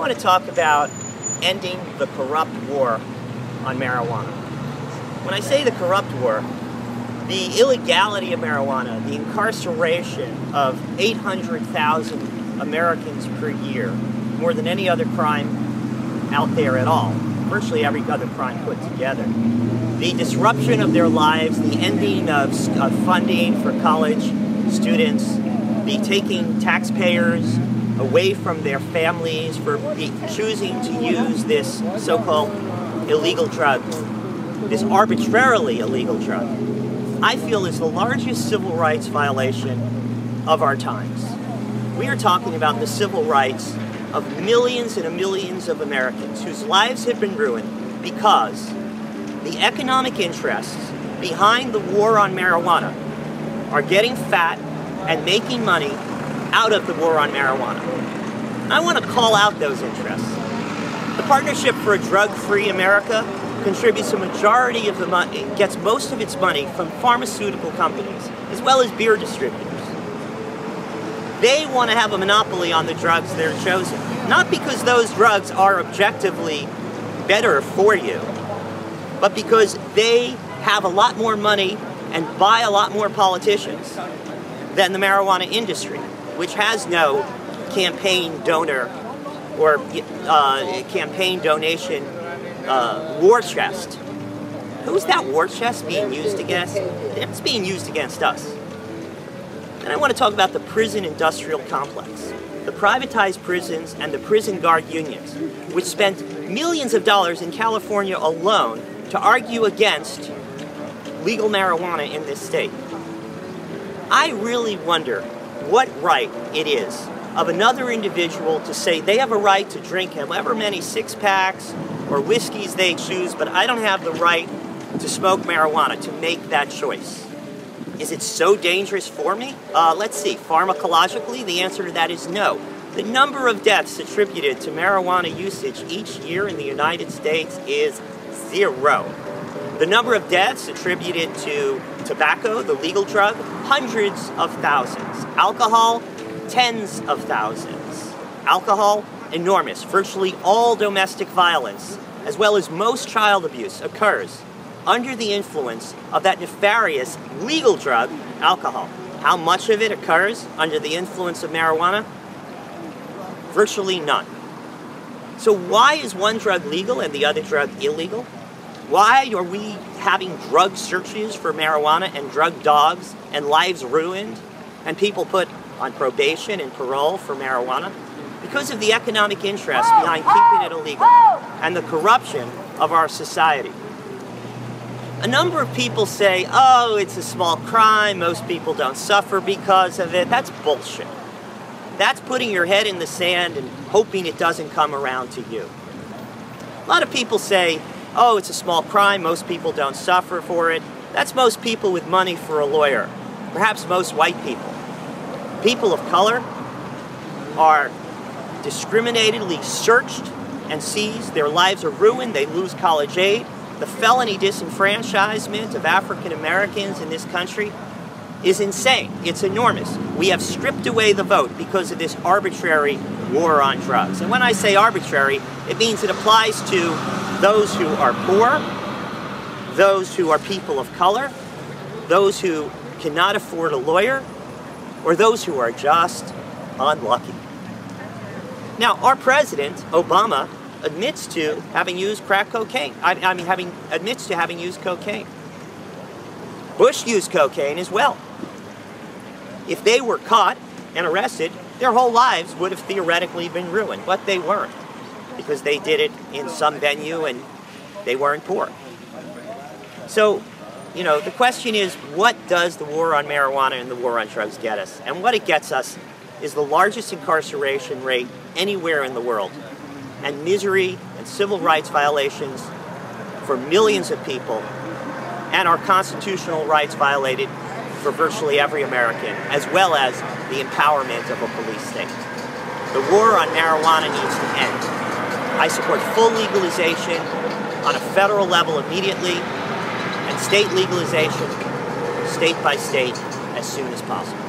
want to talk about ending the corrupt war on marijuana. When I say the corrupt war, the illegality of marijuana, the incarceration of 800,000 Americans per year, more than any other crime out there at all, virtually every other crime put together, the disruption of their lives, the ending of funding for college students, the taking taxpayers away from their families for choosing to use this so-called illegal drug, this arbitrarily illegal drug, I feel is the largest civil rights violation of our times. We are talking about the civil rights of millions and millions of Americans whose lives have been ruined because the economic interests behind the war on marijuana are getting fat and making money out of the war on marijuana. And I want to call out those interests. The Partnership for a Drug-Free America contributes a majority of the money, gets most of its money from pharmaceutical companies, as well as beer distributors. They want to have a monopoly on the drugs they're chosen. Not because those drugs are objectively better for you, but because they have a lot more money and buy a lot more politicians than the marijuana industry, which has no campaign donor or campaign donation war chest. Who's that war chest being used against? It's being used against us. And I want to talk about the prison industrial complex, the privatized prisons and the prison guard unions, which spent millions of dollars in California alone to argue against legal marijuana in this state. I really wonder what right it is of another individual to say they have a right to drink however many six-packs or whiskeys they choose, but I don't have the right to smoke marijuana, to make that choice. Is it so dangerous for me? Let's see, pharmacologically, the answer to that is no. The number of deaths attributed to marijuana usage each year in the United States is 0. The number of deaths attributed to tobacco, the legal drug, hundreds of thousands. Alcohol, tens of thousands. Alcohol, enormous. Virtually all domestic violence, as well as most child abuse, occurs under the influence of that nefarious legal drug, alcohol. How much of it occurs under the influence of marijuana? Virtually none. So why is one drug legal and the other drug illegal? Why are we having drug searches for marijuana and drug dogs and lives ruined and people put on probation and parole for marijuana? Because of the economic interest behind keeping it illegal and the corruption of our society. A number of people say, oh, it's a small crime, most people don't suffer because of it. That's bullshit. That's putting your head in the sand and hoping it doesn't come around to you. A lot of people say, oh, it's a small crime, most people don't suffer for it. That's most people with money for a lawyer, perhaps most white people. People of color are discriminatedly searched and seized. Their lives are ruined. They lose college aid. The felony disenfranchisement of African Americans in this country is insane. It's enormous. We have stripped away the vote because of this arbitrary war on drugs. And when I say arbitrary, it means it applies to those who are poor, those who are people of color, those who cannot afford a lawyer, or those who are just unlucky. Now, our president, Obama, admits to having used crack cocaine. Admits to having used cocaine. Bush used cocaine as well. If they were caught and arrested, their whole lives would have theoretically been ruined, but they weren't, because they did it in some venue and they weren't poor. So, the question is, what does the war on marijuana and the war on drugs get us? And what it gets us is the largest incarceration rate anywhere in the world, and misery and civil rights violations for millions of people, and our constitutional rights violated for virtually every American, as well as the empowerment of a police state. The war on marijuana needs to end. I support full legalization on a federal level immediately, and state legalization, state by state, as soon as possible.